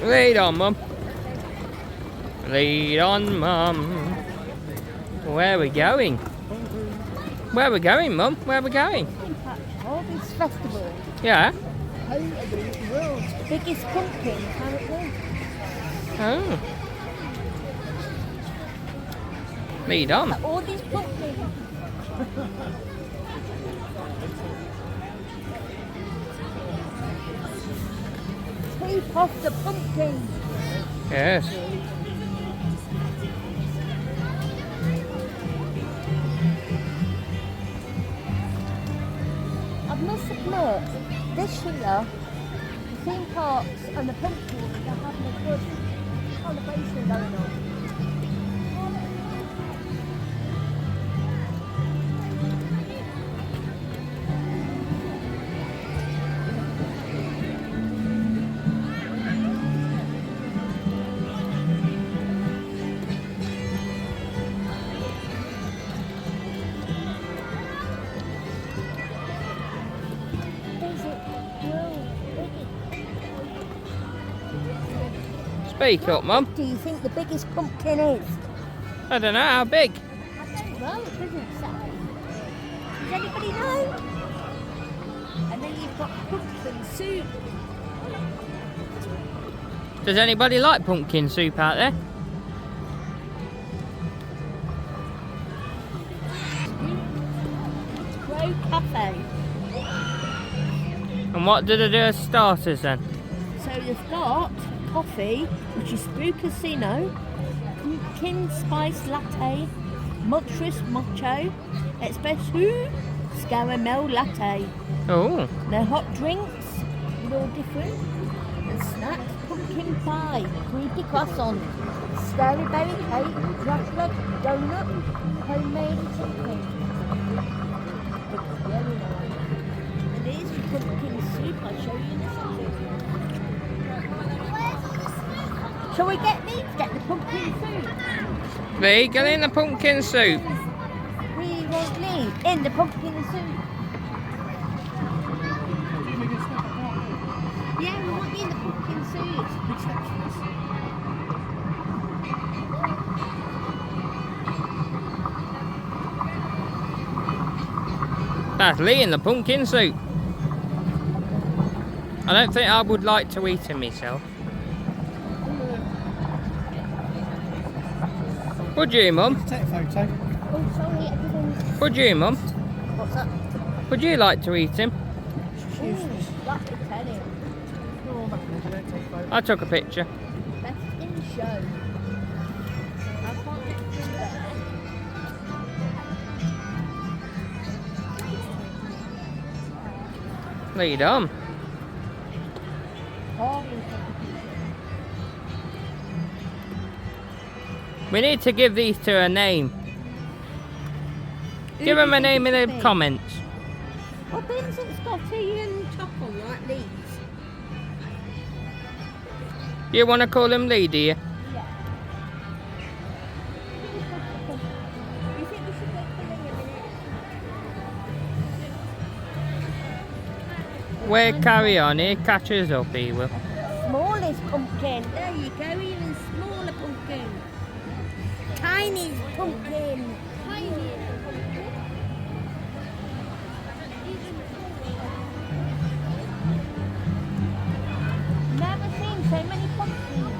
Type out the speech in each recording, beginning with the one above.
Lead on, Mum. Lead on, Mum. Where are we going? Where are we going, Mum? Where are we going? Harvest Festival. Yeah. Home of the world's biggest pumpkin, apparently. Oh. Lead on. All these pumpkins. Keep off the pumpkins. Yes. I must admit, this year, the theme parks and the pumpkins are having a good celebration going on. Speak up, Mum. What do you think the biggest pumpkin is? I don't know how big. I don't know, it doesn't say. Does anybody know? And then you've got pumpkin soup. Does anybody like pumpkin soup out there? Crow Cafe. And what do they do as starters then? So you've got coffee, which is Brew Casino, pumpkin spice latte, monstrous macho, espresso, caramel latte. Oh. They're hot drinks, they're all different. And snacks, pumpkin pie, creepy croissant, strawberry cake, chocolate, donut, homemade something. Looks very nice. And here's your pumpkin soup, I'll show you in a second. Shall we get these? Get the pumpkin soup. Lee, get in the pumpkin soup. We want Lee in the pumpkin soup. Yeah, we want you in the pumpkin soup. That's Lee in the pumpkin soup. I don't think I would like to eat him myself. Would you, Mum? Take a photo. Oh, sorry, everything. Would you, Mum? What's that? Would you like to eat him? That's a penny. I took a picture. Best in show. I can't get through there. Lead on. We need to give these two a name. Give them a name in the comments. Well, Vincent, Scotty and Choco like these. You want to call him Lee, do you? Yeah. You think we should get for Lee a minute? We'll carry on, he'll catch us up, he will. Smallest pumpkin. There you go, even smaller pumpkin. Tiny pumpkin. Tiny pumpkin. Never seen so many pumpkins.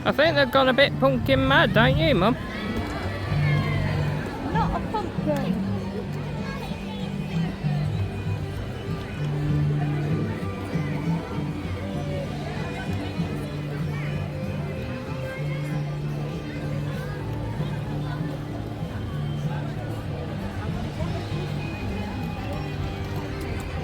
I think they've gone a bit pumpkin mad, don't you, Mum? Not a pumpkin.